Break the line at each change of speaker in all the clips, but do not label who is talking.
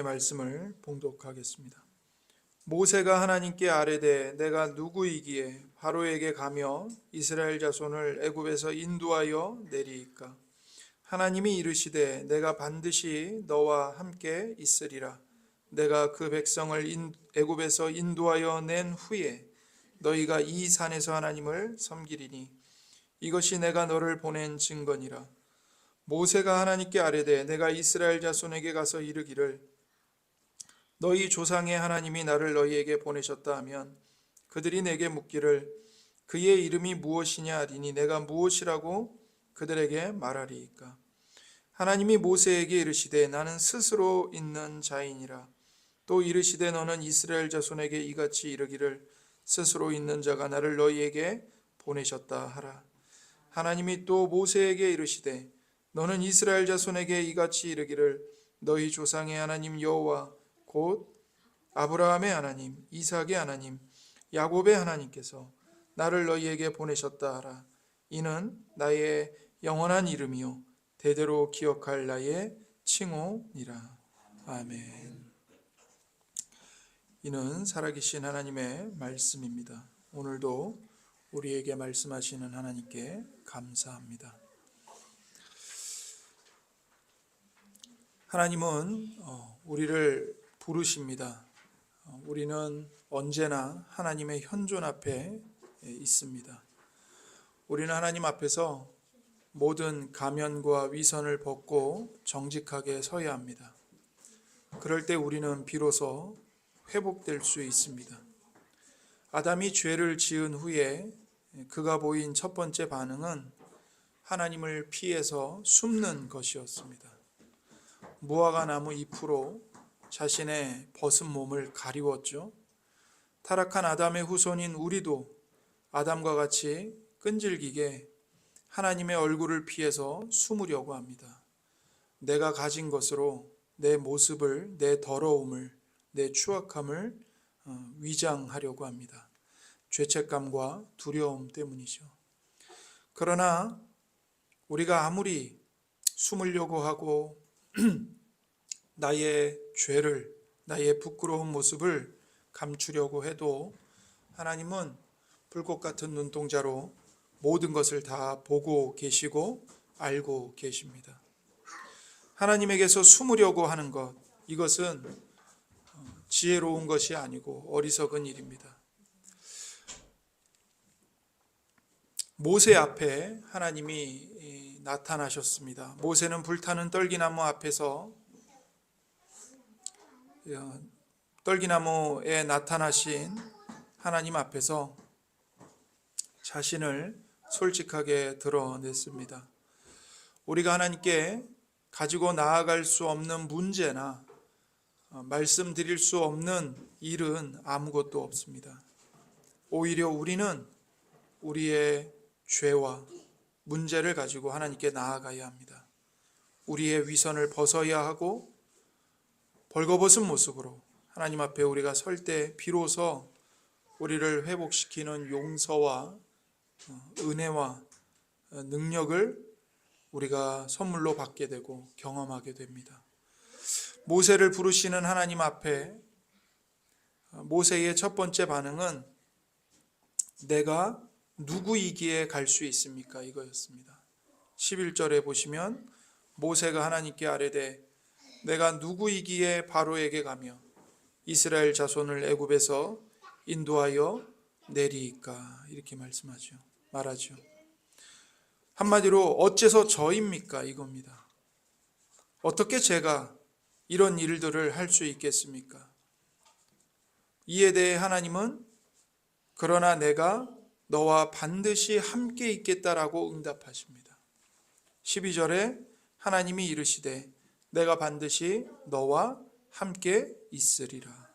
말씀을 봉독하겠습니다. 모세가 하나님께 아뢰되 내가 누구이기에 바로에게 가며 이스라엘 자손을 애굽에서 인도하여 내리이까? 하나님이 이르시되 내가 반드시 너와 함께 있으리라. 내가 그 백성을 애굽에서 인도하여 낸 후에 너희가 이 산에서 하나님을 섬기리니 이것이 내가 너를 보낸 증거니라. 모세가 하나님께 아뢰되 내가 이스라엘 자손에게 가서 이르기를 너희 조상의 하나님이 나를 너희에게 보내셨다 하면 그들이 내게 묻기를 그의 이름이 무엇이냐 하리니 내가 무엇이라고 그들에게 말하리이까? 하나님이 모세에게 이르시되 나는 스스로 있는 자이니라. 또 이르시되 너는 이스라엘 자손에게 이같이 이르기를 스스로 있는 자가 나를 너희에게 보내셨다 하라. 하나님이 또 모세에게 이르시되 너는 이스라엘 자손에게 이같이 이르기를 너희 조상의 하나님 여호와 곧 아브라함의 하나님, 이삭의 하나님, 야곱의 하나님께서 나를 너희에게 보내셨다 하라. 이는 나의 영원한 이름이요 대대로 기억할 나의 칭호니라. 아멘. 이는 살아계신 하나님의 말씀입니다. 오늘도 우리에게 말씀하시는 하나님께 감사합니다. 하나님은 우리를 부르십니다. 우리는 언제나 하나님의 현존 앞에 있습니다. 우리는 하나님 앞에서 모든 가면과 위선을 벗고 정직하게 서야 합니다. 그럴 때 우리는 비로소 회복될 수 있습니다. 아담이 죄를 지은 후에 그가 보인 첫 번째 반응은 하나님을 피해서 숨는 것이었습니다. 무화과 나무 잎으로 자신의 벗은 몸을 가리웠죠. 타락한 아담의 후손인 우리도 아담과 같이 끈질기게 하나님의 얼굴을 피해서 숨으려고 합니다. 내가 가진 것으로 내 모습을, 내 더러움을, 내 추악함을 위장하려고 합니다. 죄책감과 두려움 때문이죠. 그러나 우리가 아무리 숨으려고 하고 나의 죄를, 나의 부끄러운 모습을 감추려고 해도 하나님은 불꽃 같은 눈동자로 모든 것을 다 보고 계시고 알고 계십니다. 하나님에게서 숨으려고 하는 것, 이것은 지혜로운 것이 아니고 어리석은 일입니다. 모세 앞에 하나님이 나타나셨습니다. 모세는 불타는 떨기나무 앞에서 떨기나무에 나타나신 하나님 앞에서 자신을 솔직하게 드러냈습니다. 우리가 하나님께 가지고 나아갈 수 없는 문제나 말씀드릴 수 없는 일은 아무것도 없습니다. 오히려 우리는 우리의 죄와 문제를 가지고 하나님께 나아가야 합니다. 우리의 위선을 벗어야 하고 벌거벗은 모습으로 하나님 앞에 우리가 설 때 비로소 우리를 회복시키는 용서와 은혜와 능력을 우리가 선물로 받게 되고 경험하게 됩니다. 모세를 부르시는 하나님 앞에 모세의 첫 번째 반응은 내가 누구이기에 갈 수 있습니까? 이거였습니다. 11절에 보시면 모세가 하나님께 아뢰되 내가 누구이기에 바로에게 가며 이스라엘 자손을 애굽에서 인도하여 내리이까? 이렇게 말하죠. 한마디로 어째서 저입니까? 이겁니다. 어떻게 제가 이런 일들을 할 수 있겠습니까? 이에 대해 하나님은 그러나 내가 너와 반드시 함께 있겠다라고 응답하십니다. 12절에 하나님이 이르시되 내가 반드시 너와 함께 있으리라.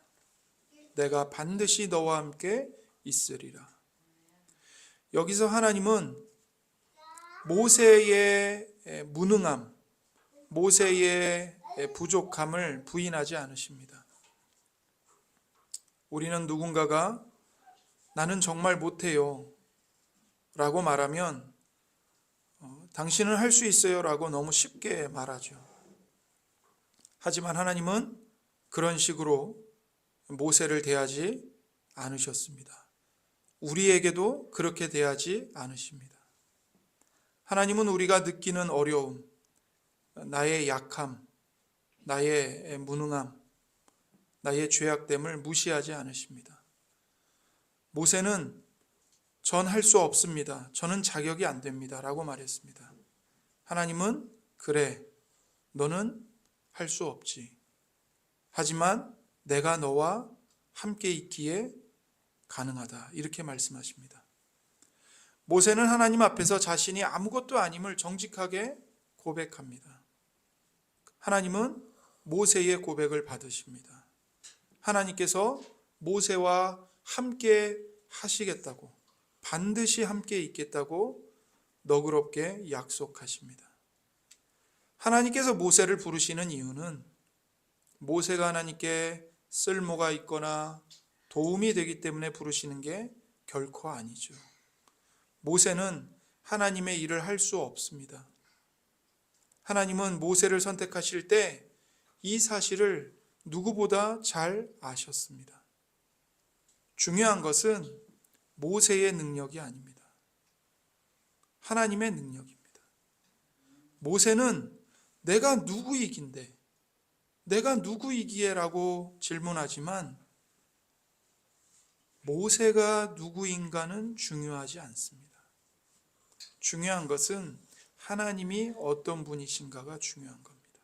내가 반드시 너와 함께 있으리라. 여기서 하나님은 모세의 무능함, 모세의 부족함을 부인하지 않으십니다. 우리는 누군가가 나는 정말 못해요 라고 말하면 당신은 할 수 있어요 라고 너무 쉽게 말하죠. 하지만 하나님은 그런 식으로 모세를 대하지 않으셨습니다. 우리에게도 그렇게 대하지 않으십니다. 하나님은 우리가 느끼는 어려움, 나의 약함, 나의 무능함, 나의 죄악됨을 무시하지 않으십니다. 모세는 전 할 수 없습니다. 저는 자격이 안 됩니다. 라고 말했습니다. 하나님은 그래, 너는 할 수 없지. 하지만 내가 너와 함께 있기에 가능하다. 이렇게 말씀하십니다. 모세는 하나님 앞에서 자신이 아무것도 아님을 정직하게 고백합니다. 하나님은 모세의 고백을 받으십니다. 하나님께서 모세와 함께 하시겠다고, 반드시 함께 있겠다고 너그럽게 약속하십니다. 하나님께서 모세를 부르시는 이유는 모세가 하나님께 쓸모가 있거나 도움이 되기 때문에 부르시는 게 결코 아니죠. 모세는 하나님의 일을 할 수 없습니다. 하나님은 모세를 선택하실 때 이 사실을 누구보다 잘 아셨습니다. 중요한 것은 모세의 능력이 아닙니다. 하나님의 능력입니다. 모세는 내가 누구이긴데, 내가 누구이기에라고 질문하지만 모세가 누구인가는 중요하지 않습니다. 중요한 것은 하나님이 어떤 분이신가가 중요한 겁니다.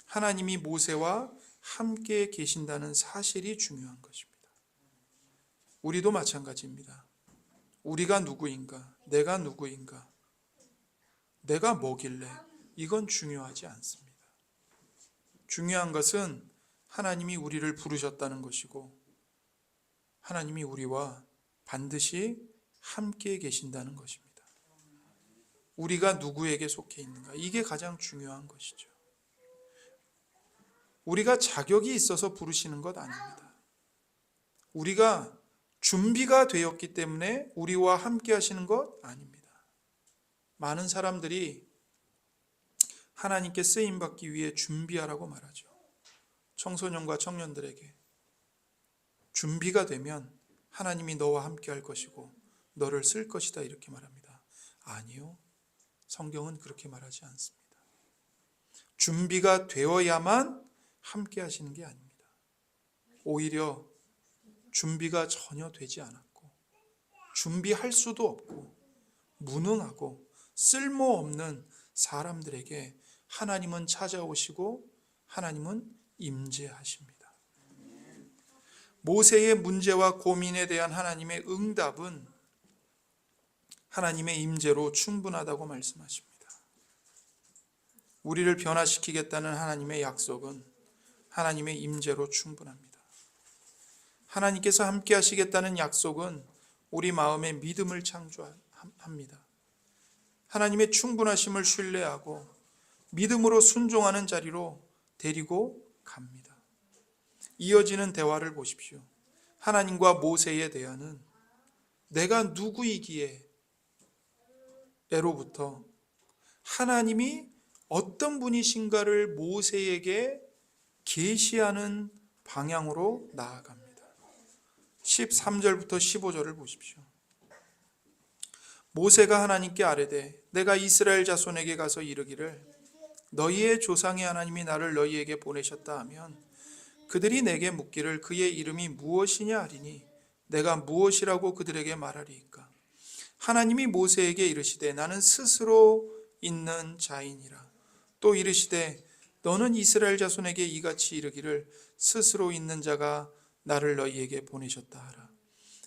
하나님이 모세와 함께 계신다는 사실이 중요한 것입니다. 우리도 마찬가지입니다. 우리가 누구인가, 내가 누구인가, 내가 뭐길래, 이건 중요하지 않습니다. 중요한 것은 하나님이 우리를 부르셨다는 것이고 하나님이 우리와 반드시 함께 계신다는 것입니다. 우리가 누구에게 속해 있는가, 이게 가장 중요한 것이죠. 우리가 자격이 있어서 부르시는 것 아닙니다. 우리가 준비가 되었기 때문에 우리와 함께 하시는 것 아닙니다. 많은 사람들이 하나님께 쓰임받기 위해 준비하라고 말하죠. 청소년과 청년들에게 준비가 되면 하나님이 너와 함께 할 것이고 너를 쓸 것이다, 이렇게 말합니다. 아니요, 성경은 그렇게 말하지 않습니다. 준비가 되어야만 함께 하시는 게 아닙니다. 오히려 준비가 전혀 되지 않았고 준비할 수도 없고 무능하고 쓸모없는 사람들에게 하나님은 찾아오시고 하나님은 임재하십니다. 모세의 문제와 고민에 대한 하나님의 응답은 하나님의 임재로 충분하다고 말씀하십니다. 우리를 변화시키겠다는 하나님의 약속은 하나님의 임재로 충분합니다. 하나님께서 함께 하시겠다는 약속은 우리 마음에 믿음을 창조합니다. 하나님의 충분하심을 신뢰하고 믿음으로 순종하는 자리로 데리고 갑니다. 이어지는 대화를 보십시오. 하나님과 모세의 대화는 내가 누구이기에 에로부터 하나님이 어떤 분이신가를 모세에게 계시하는 방향으로 나아갑니다. 13절부터 15절을 보십시오. 모세가 하나님께 아뢰되 내가 이스라엘 자손에게 가서 이르기를 너희의 조상의 하나님이 나를 너희에게 보내셨다 하면 그들이 내게 묻기를 그의 이름이 무엇이냐 하리니 내가 무엇이라고 그들에게 말하리이까. 하나님이 모세에게 이르시되 나는 스스로 있는 자이니라. 또 이르시되 너는 이스라엘 자손에게 이같이 이르기를 스스로 있는 자가 나를 너희에게 보내셨다 하라.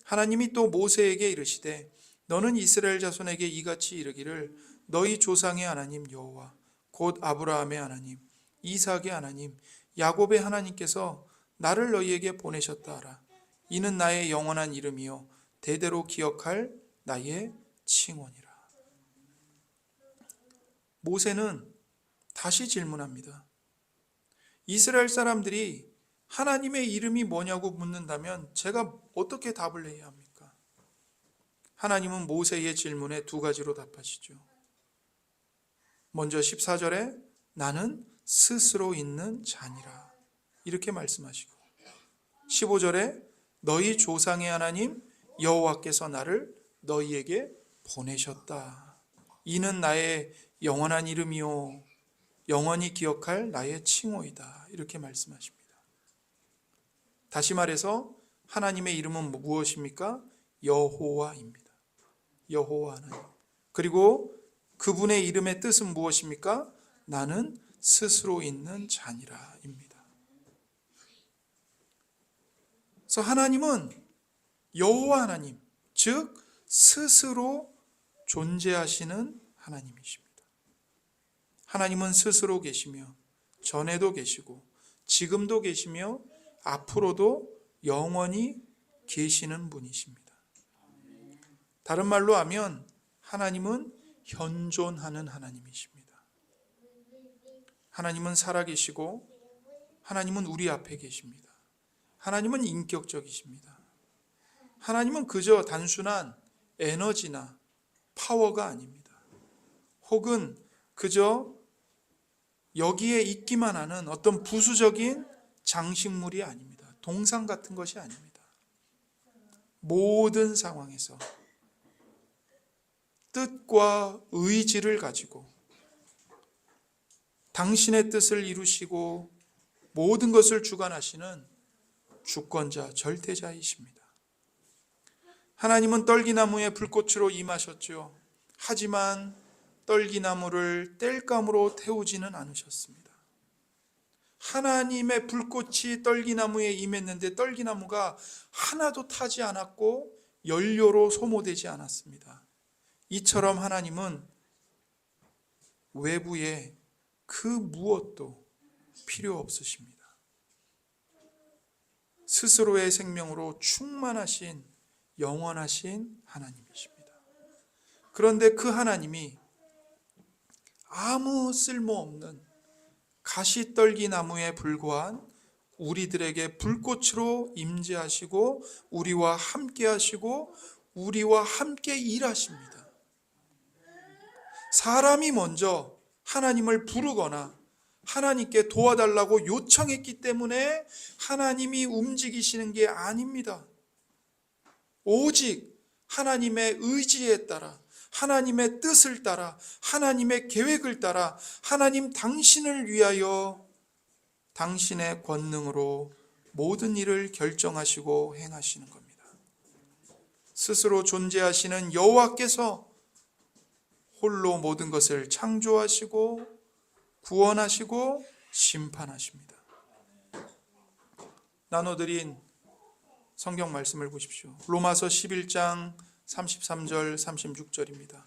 하나님이 또 모세에게 이르시되 너는 이스라엘 자손에게 이같이 이르기를 너희 조상의 하나님 여호와 곧 아브라함의 하나님 이삭의 하나님 야곱의 하나님께서 나를 너희에게 보내셨다 하라. 이는 나의 영원한 이름이요 대대로 기억할 나의 칭언이라. 모세는 다시 질문합니다. 이스라엘 사람들이 하나님의 이름이 뭐냐고 묻는다면 제가 어떻게 답을 해야 합니까? 하나님은 모세의 질문에 두 가지로 답하시죠. 먼저 14절에 나는 스스로 있는 자니라. 이렇게 말씀하시고 15절에 너희 조상의 하나님 여호와께서 나를 너희에게 보내셨다. 이는 나의 영원한 이름이요 영원히 기억할 나의 칭호이다. 이렇게 말씀하십니다. 다시 말해서 하나님의 이름은 무엇입니까? 여호와입니다. 여호와 하나님. 그리고 그분의 이름의 뜻은 무엇입니까? 나는 스스로 있는 자니라 입니다. 그래서 하나님은 여호와 하나님, 즉 스스로 존재하시는 하나님이십니다. 하나님은 스스로 계시며 전에도 계시고 지금도 계시며 앞으로도 영원히 계시는 분이십니다. 다른 말로 하면 하나님은 현존하는 하나님이십니다. 하나님은 살아계시고 하나님은 우리 앞에 계십니다. 하나님은 인격적이십니다. 하나님은 그저 단순한 에너지나 파워가 아닙니다. 혹은 그저 여기에 있기만 하는 어떤 부수적인 장식물이 아닙니다. 동상 같은 것이 아닙니다. 모든 상황에서 뜻과 의지를 가지고 당신의 뜻을 이루시고 모든 것을 주관하시는 주권자, 절대자이십니다. 하나님은 떨기나무에 불꽃으로 임하셨죠. 하지만 떨기나무를 땔감으로 태우지는 않으셨습니다. 하나님의 불꽃이 떨기나무에 임했는데 떨기나무가 하나도 타지 않았고 연료로 소모되지 않았습니다. 이처럼 하나님은 외부에 그 무엇도 필요 없으십니다. 스스로의 생명으로 충만하신 영원하신 하나님이십니다. 그런데 그 하나님이 아무 쓸모없는 가시떨기 나무에 불과한 우리들에게 불꽃으로 임재하시고 우리와 함께 하시고 우리와 함께 일하십니다. 사람이 먼저 하나님을 부르거나 하나님께 도와달라고 요청했기 때문에 하나님이 움직이시는 게 아닙니다. 오직 하나님의 의지에 따라 하나님의 뜻을 따라 하나님의 계획을 따라 하나님 당신을 위하여 당신의 권능으로 모든 일을 결정하시고 행하시는 겁니다. 스스로 존재하시는 여호와께서 홀로 모든 것을 창조하시고 구원하시고 심판하십니다. 나눠드린 성경 말씀을 보십시오. 로마서 11장 33절 36절입니다.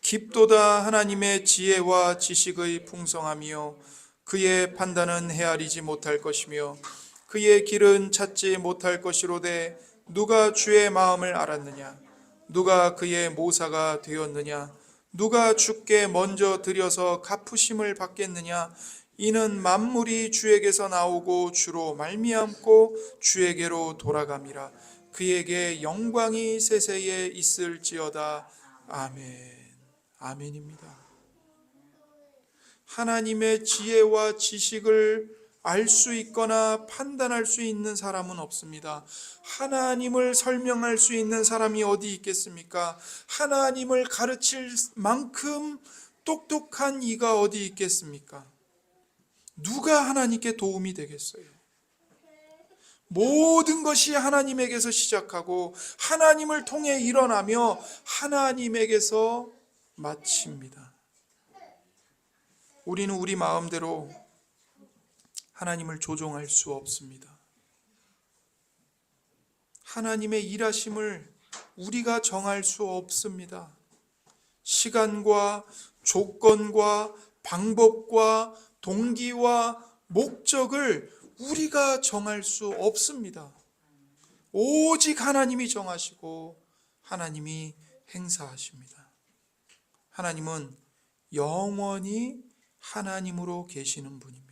깊도다 하나님의 지혜와 지식의 풍성함이요 그의 판단은 헤아리지 못할 것이며 그의 길은 찾지 못할 것이로되 누가 주의 마음을 알았느냐 누가 그의 모사가 되었느냐 누가 주께 먼저 드려서 갚으심을 받겠느냐 이는 만물이 주에게서 나오고 주로 말미암고 주에게로 돌아감이라 그에게 영광이 세세에 있을지어다. 아멘. 아멘입니다. 하나님의 지혜와 지식을 알 수 있거나 판단할 수 있는 사람은 없습니다. 하나님을 설명할 수 있는 사람이 어디 있겠습니까? 하나님을 가르칠 만큼 똑똑한 이가 어디 있겠습니까? 누가 하나님께 도움이 되겠어요? 모든 것이 하나님에게서 시작하고 하나님을 통해 일어나며 하나님에게서 마칩니다. 우리는 우리 마음대로 하나님을 조종할 수 없습니다. 하나님의 일하심을 우리가 정할 수 없습니다. 시간과 조건과 방법과 동기와 목적을 우리가 정할 수 없습니다. 오직 하나님이 정하시고 하나님이 행사하십니다. 하나님은 영원히 하나님으로 계시는 분입니다.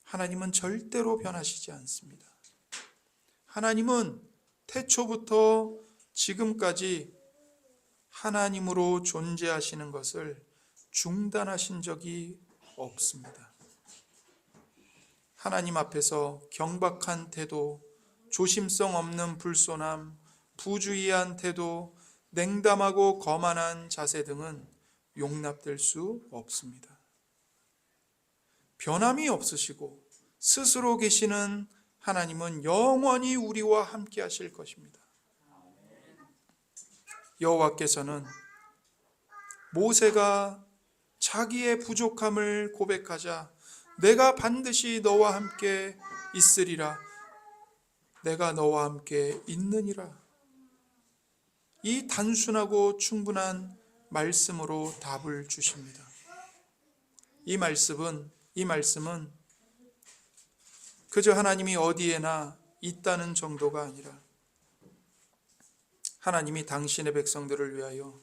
하나님은 절대로 변하시지 않습니다. 하나님은 태초부터 지금까지 하나님으로 존재하시는 것을 중단하신 적이 없습니다. 하나님 앞에서 경박한 태도, 조심성 없는 불손함, 부주의한 태도, 냉담하고 거만한 자세 등은 용납될 수 없습니다. 변함이 없으시고 스스로 계시는 하나님은 영원히 우리와 함께 하실 것입니다. 여호와께서는 모세가 자기의 부족함을 고백하자 내가 반드시 너와 함께 있으리라, 내가 너와 함께 있느니라, 이 단순하고 충분한 말씀으로 답을 주십니다. 이 말씀은 그저 하나님이 어디에나 있다는 정도가 아니라 하나님이 당신의 백성들을 위하여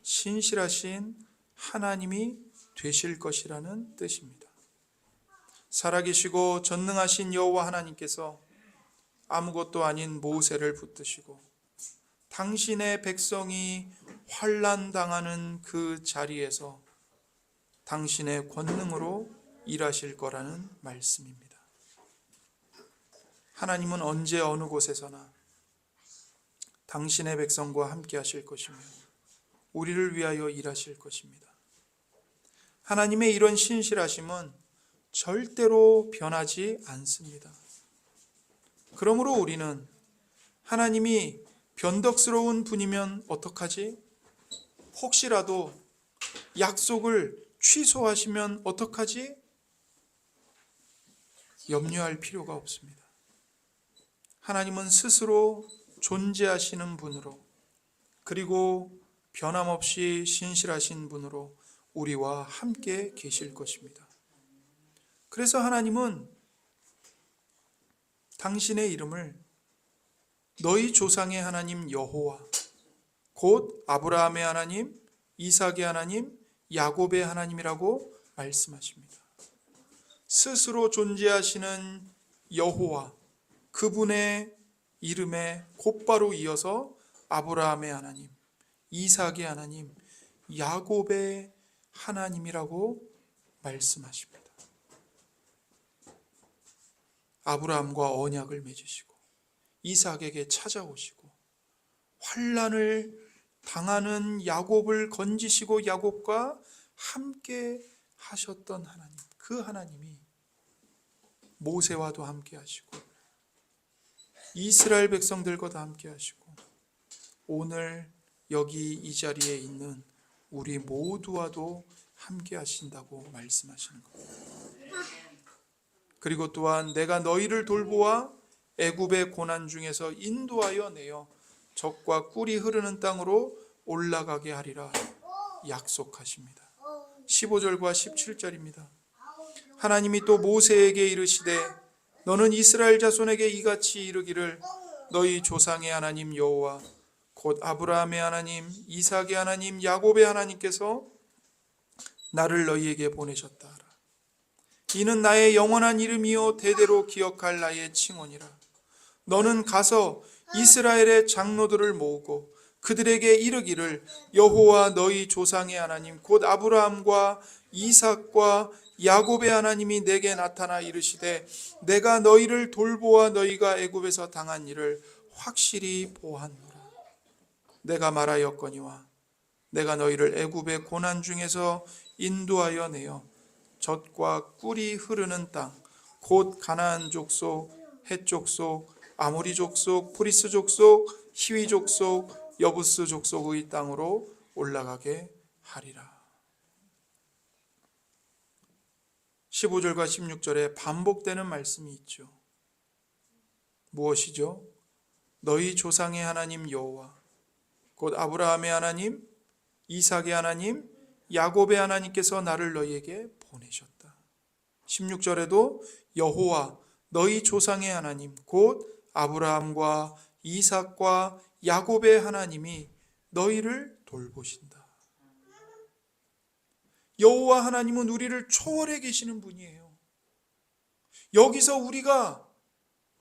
신실하신 하나님이 되실 것이라는 뜻입니다. 살아계시고 전능하신 여호와 하나님께서 아무것도 아닌 모세를 붙드시고 당신의 백성이 환난당하는 그 자리에서 당신의 권능으로 일하실 거라는 말씀입니다. 하나님은 언제 어느 곳에서나 당신의 백성과 함께 하실 것이며 우리를 위하여 일하실 것입니다. 하나님의 이런 신실하심은 절대로 변하지 않습니다. 그러므로 우리는 하나님이 변덕스러운 분이면 어떡하지? 혹시라도 약속을 취소하시면 어떡하지? 염려할 필요가 없습니다. 하나님은 스스로 존재하시는 분으로, 그리고 변함없이 신실하신 분으로 우리와 함께 계실 것입니다. 그래서 하나님은 당신의 이름을 너희 조상의 하나님 여호와, 곧 아브라함의 하나님, 이삭의 하나님, 야곱의 하나님이라고 말씀하십니다. 스스로 존재하시는 여호와, 그분의 이름에 곧바로 이어서 아브라함의 하나님, 이삭의 하나님, 야곱의 하나님이라고 말씀하십니다. 아브라함과 언약을 맺으시고 이삭에게 찾아오시고 환난을 당하는 야곱을 건지시고 야곱과 함께 하셨던 하나님, 그 하나님이 모세와도 함께 하시고 이스라엘 백성들과도 함께 하시고 오늘 여기 이 자리에 있는 우리 모두와도 함께 하신다고 말씀하시는 겁니다. 그리고 또한 내가 너희를 돌보아 애굽의 고난 중에서 인도하여 내어 적과 꿀이 흐르는 땅으로 올라가게 하리라 약속하십니다. 15절과 17절입니다. 하나님이 또 모세에게 이르시되 너는 이스라엘 자손에게 이같이 이르기를 너희 조상의 하나님 여호와 곧 아브라함의 하나님, 이삭의 하나님, 야곱의 하나님께서 나를 너희에게 보내셨다 하라. 이는 나의 영원한 이름이요 대대로 기억할 나의 칭언이라. 너는 가서 이스라엘의 장로들을 모으고 그들에게 이르기를 여호와 너희 조상의 하나님 곧 아브라함과 이삭과 야곱의 하나님이 내게 나타나 이르시되 내가 너희를 돌보아 너희가 애굽에서 당한 일을 확실히 보았노라. 내가 말하였거니와 내가 너희를 애굽의 고난 중에서 인도하여 내어 젖과 꿀이 흐르는 땅 곧 가나안 족속, 헷 족속, 아모리 족속, 브리스 족속, 히위 족속, 여부스 족속의 땅으로 올라가게 하리라. 15절과 16절에 반복되는 말씀이 있죠. 무엇이죠? 너희 조상의 하나님 여호와 곧 아브라함의 하나님, 이삭의 하나님, 야곱의 하나님께서 나를 너희에게 보내셨다. 16절에도 여호와 너희 조상의 하나님 곧 아브라함과 이삭과 야곱의 하나님이 너희를 돌보신다. 여호와 하나님은 우리를 초월해 계시는 분이에요. 여기서 우리가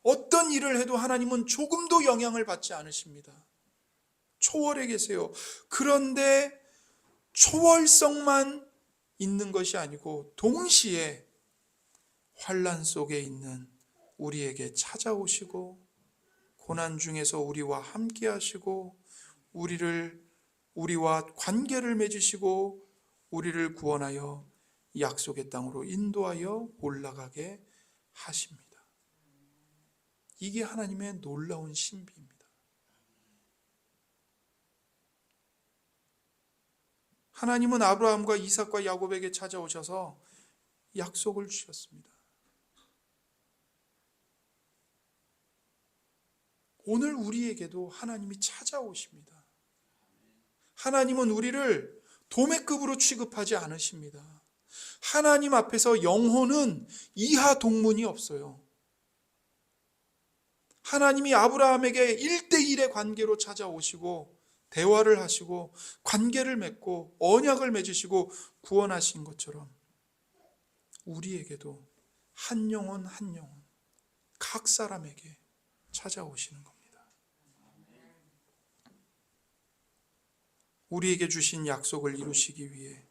어떤 일을 해도 하나님은 조금도 영향을 받지 않으십니다. 초월해 계세요. 그런데 초월성만 있는 것이 아니고 동시에 환난 속에 있는 우리에게 찾아오시고 고난 중에서 우리와 함께 하시고 우리와 관계를 맺으시고 우리를 구원하여 약속의 땅으로 인도하여 올라가게 하십니다. 이게 하나님의 놀라운 신비입니다. 하나님은 아브라함과 이삭과 야곱에게 찾아오셔서 약속을 주셨습니다. 오늘 우리에게도 하나님이 찾아오십니다. 하나님은 우리를 도매급으로 취급하지 않으십니다. 하나님 앞에서 영혼은 이하 동문이 없어요. 하나님이 아브라함에게 1대1의 관계로 찾아오시고 대화를 하시고 관계를 맺고 언약을 맺으시고 구원하신 것처럼 우리에게도 한 영혼 한 영혼 각 사람에게 찾아오시는 겁니다. 우리에게 주신 약속을 이루시기 위해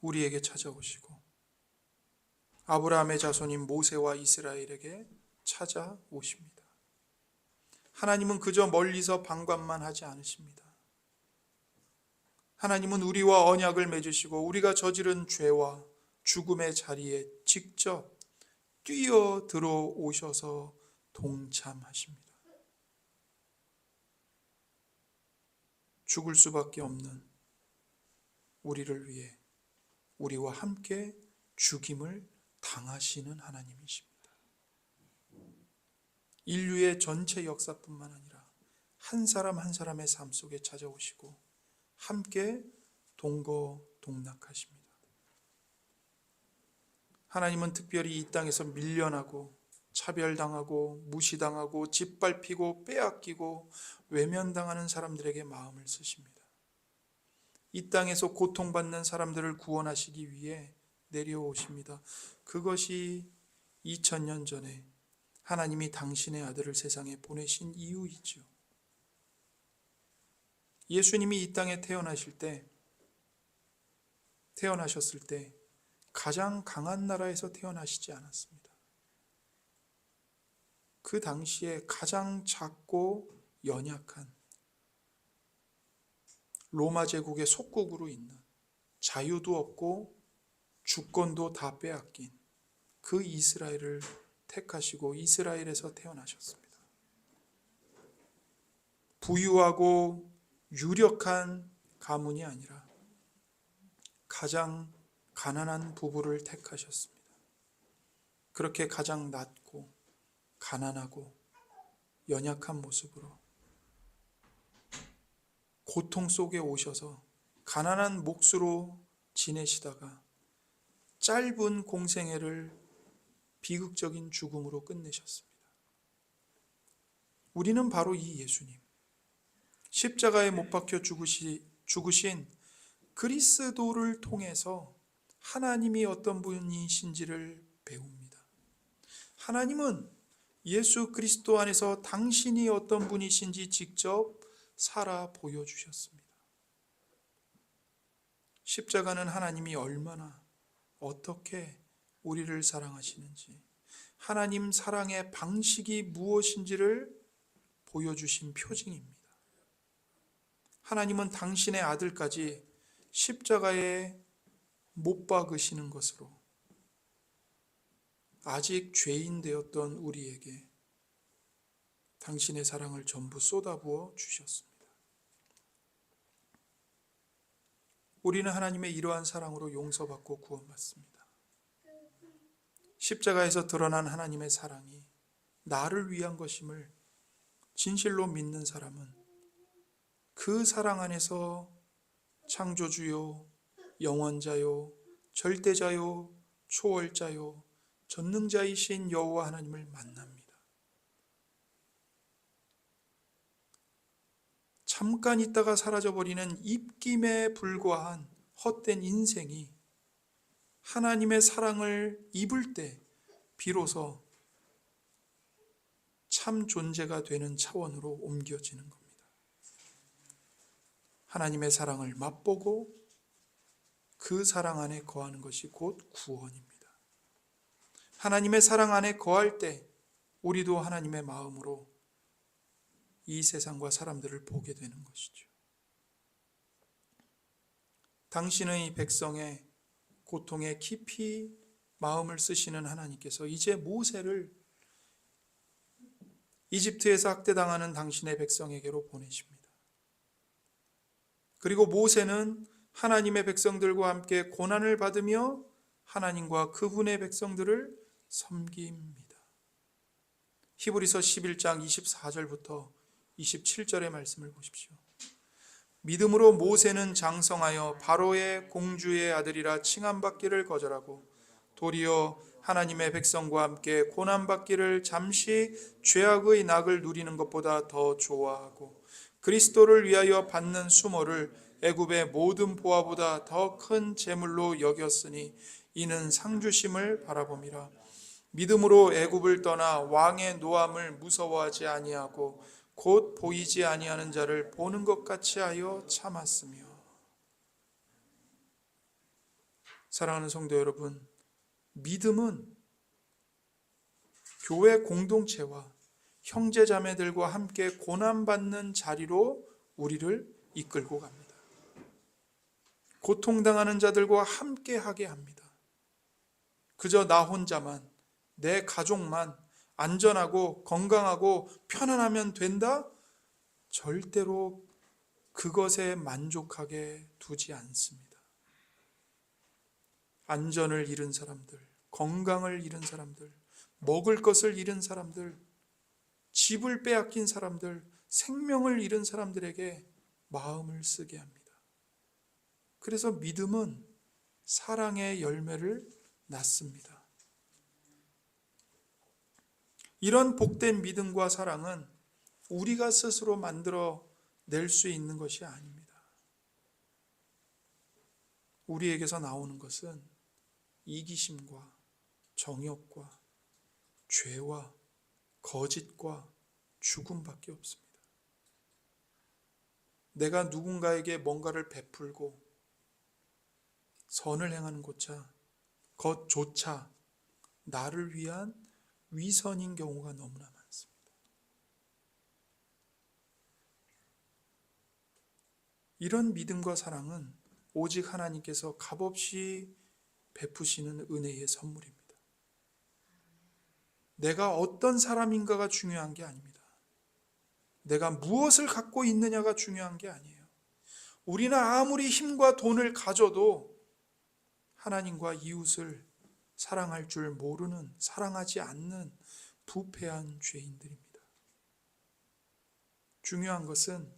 우리에게 찾아오시고 아브라함의 자손인 모세와 이스라엘에게 찾아오십니다. 하나님은 그저 멀리서 방관만 하지 않으십니다. 하나님은 우리와 언약을 맺으시고 우리가 저지른 죄와 죽음의 자리에 직접 뛰어 들어오셔서 동참하십니다. 죽을 수밖에 없는 우리를 위해 우리와 함께 죽임을 당하시는 하나님이십니다. 인류의 전체 역사뿐만 아니라 한 사람 한 사람의 삶 속에 찾아오시고 함께 동거동락하십니다. 하나님은 특별히 이 땅에서 밀려나고 차별당하고 무시당하고 짓밟히고 빼앗기고 외면당하는 사람들에게 마음을 쓰십니다. 이 땅에서 고통받는 사람들을 구원하시기 위해 내려오십니다. 그것이 2000년 전에 하나님이 당신의 아들을 세상에 보내신 이유이죠. 예수님이 이 땅에 태어나셨을 때 가장 강한 나라에서 태어나시지 않았습니다. 그 당시에 가장 작고 연약한 로마 제국의 속국으로 있는 자유도 없고 주권도 다 빼앗긴 그 이스라엘을 택하시고 이스라엘에서 태어나셨습니다. 부유하고 유력한 가문이 아니라 가장 가난한 부부를 택하셨습니다. 그렇게 가장 낮고 가난하고 연약한 모습으로 고통 속에 오셔서 가난한 몫으로 지내시다가 짧은 공생애를 비극적인 죽음으로 끝내셨습니다. 우리는 바로 이 예수님, 십자가에 못 박혀 죽으신 그리스도를 통해서 하나님이 어떤 분이신지를 배웁니다. 하나님은 예수 그리스도 안에서 당신이 어떤 분이신지 직접 살아 보여주셨습니다. 십자가는 하나님이 얼마나 어떻게 우리를 사랑하시는지, 하나님 사랑의 방식이 무엇인지를 보여주신 표징입니다. 하나님은 당신의 아들까지 십자가에 못 박으시는 것으로 아직 죄인 되었던 우리에게 당신의 사랑을 전부 쏟아부어 주셨습니다. 우리는 하나님의 이러한 사랑으로 용서받고 구원받습니다. 십자가에서 드러난 하나님의 사랑이 나를 위한 것임을 진실로 믿는 사람은 그 사랑 안에서 창조주요, 영원자요, 절대자요, 초월자요, 전능자이신 여호와 하나님을 만납니다. 잠깐 있다가 사라져버리는 입김에 불과한 헛된 인생이 하나님의 사랑을 입을 때 비로소 참 존재가 되는 차원으로 옮겨지는 겁니다. 하나님의 사랑을 맛보고 그 사랑 안에 거하는 것이 곧 구원입니다. 하나님의 사랑 안에 거할 때 우리도 하나님의 마음으로 이 세상과 사람들을 보게 되는 것이죠. 당신의 백성의 고통에 깊이 마음을 쓰시는 하나님께서 이제 모세를 이집트에서 학대당하는 당신의 백성에게로 보내십니다. 그리고 모세는 하나님의 백성들과 함께 고난을 받으며 하나님과 그분의 백성들을 섬깁니다. 히브리서 11장 24절부터 27절의 말씀을 보십시오. 믿음으로 모세는 장성하여 바로의 공주의 아들이라 칭함받기를 거절하고 도리어 하나님의 백성과 함께 고난받기를 잠시 죄악의 낙을 누리는 것보다 더 좋아하고 그리스도를 위하여 받는 수모를 애굽의 모든 보화보다 더 큰 재물로 여겼으니 이는 상주심을 바라봄이라. 믿음으로 애굽을 떠나 왕의 노함을 무서워하지 아니하고 곧 보이지 아니하는 자를 보는 것 같이 하여 참았으며. 사랑하는 성도 여러분, 믿음은 교회 공동체와 형제 자매들과 함께 고난받는 자리로 우리를 이끌고 갑니다. 고통당하는 자들과 함께 하게 합니다. 그저 나 혼자만, 내 가족만 안전하고 건강하고 편안하면 된다? 절대로 그것에 만족하게 두지 않습니다. 안전을 잃은 사람들, 건강을 잃은 사람들, 먹을 것을 잃은 사람들, 집을 빼앗긴 사람들, 생명을 잃은 사람들에게 마음을 쓰게 합니다. 그래서 믿음은 사랑의 열매를 낳습니다. 이런 복된 믿음과 사랑은 우리가 스스로 만들어 낼 수 있는 것이 아닙니다. 우리에게서 나오는 것은 이기심과 정욕과 죄와 거짓과 죽음밖에 없습니다. 내가 누군가에게 뭔가를 베풀고 선을 행하는 것조차 나를 위한 위선인 경우가 너무나 많습니다. 이런 믿음과 사랑은 오직 하나님께서 값없이 베푸시는 은혜의 선물입니다. 내가 어떤 사람인가가 중요한 게 아닙니다. 내가 무엇을 갖고 있느냐가 중요한 게 아니에요. 우리는 아무리 힘과 돈을 가져도 하나님과 이웃을 사랑할 줄 모르는, 사랑하지 않는 부패한 죄인들입니다. 중요한 것은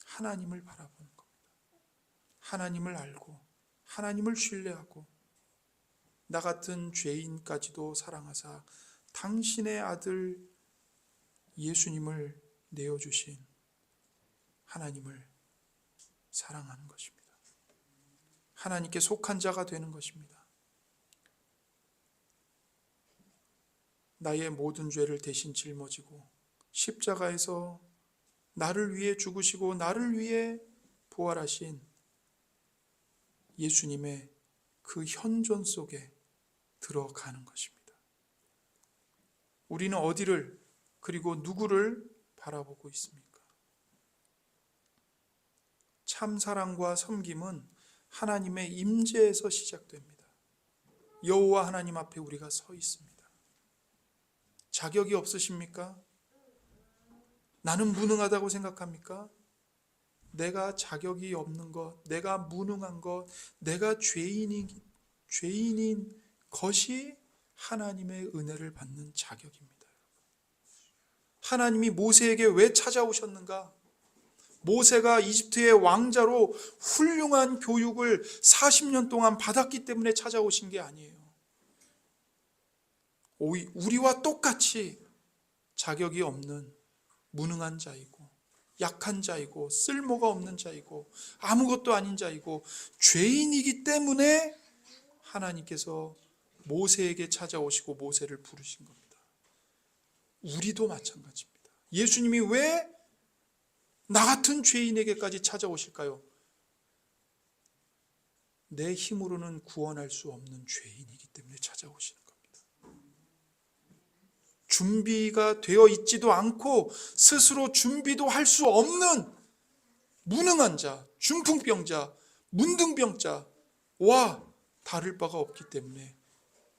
하나님을 바라보는 겁니다. 하나님을 알고 하나님을 신뢰하고 나 같은 죄인까지도 사랑하사 당신의 아들 예수님을 내어주신 하나님을 사랑하는 것입니다. 하나님께 속한 자가 되는 것입니다. 나의 모든 죄를 대신 짊어지고 십자가에서 나를 위해 죽으시고 나를 위해 부활하신 예수님의 그 현존 속에 들어가는 것입니다. 우리는 어디를 그리고 누구를 바라보고 있습니까? 참 사랑과 섬김은 하나님의 임재에서 시작됩니다. 여호와 하나님 앞에 우리가 서 있습니다. 자격이 없으십니까? 나는 무능하다고 생각합니까? 내가 자격이 없는 것, 내가 무능한 것, 내가 죄인인 것이 하나님의 은혜를 받는 자격입니다. 하나님이 모세에게 왜 찾아오셨는가? 모세가 이집트의 왕자로 훌륭한 교육을 40년 동안 받았기 때문에 찾아오신 게 아니에요. 우리와 똑같이 자격이 없는 무능한 자이고 약한 자이고 쓸모가 없는 자이고 아무것도 아닌 자이고 죄인이기 때문에 하나님께서 모세에게 찾아오시고 모세를 부르신 겁니다. 우리도 마찬가지입니다. 예수님이 왜 나 같은 죄인에게까지 찾아오실까요? 내 힘으로는 구원할 수 없는 죄인이기 때문에 찾아오시는 겁니다. 준비가 되어 있지도 않고 스스로 준비도 할 수 없는 무능한 자, 중풍병자, 문둥병자와 다를 바가 없기 때문에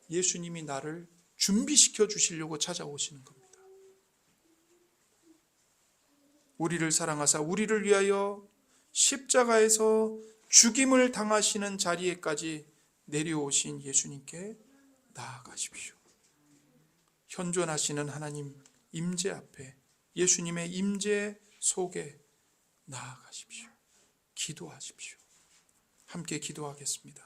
예수님이 나를 준비시켜 주시려고 찾아오시는 겁니다. 우리를 사랑하사 우리를 위하여 십자가에서 죽임을 당하시는 자리에까지 내려오신 예수님께 나아가십시오. 현존하시는 하나님 임재 앞에, 예수님의 임재 속에 나아가십시오. 기도하십시오. 함께 기도하겠습니다.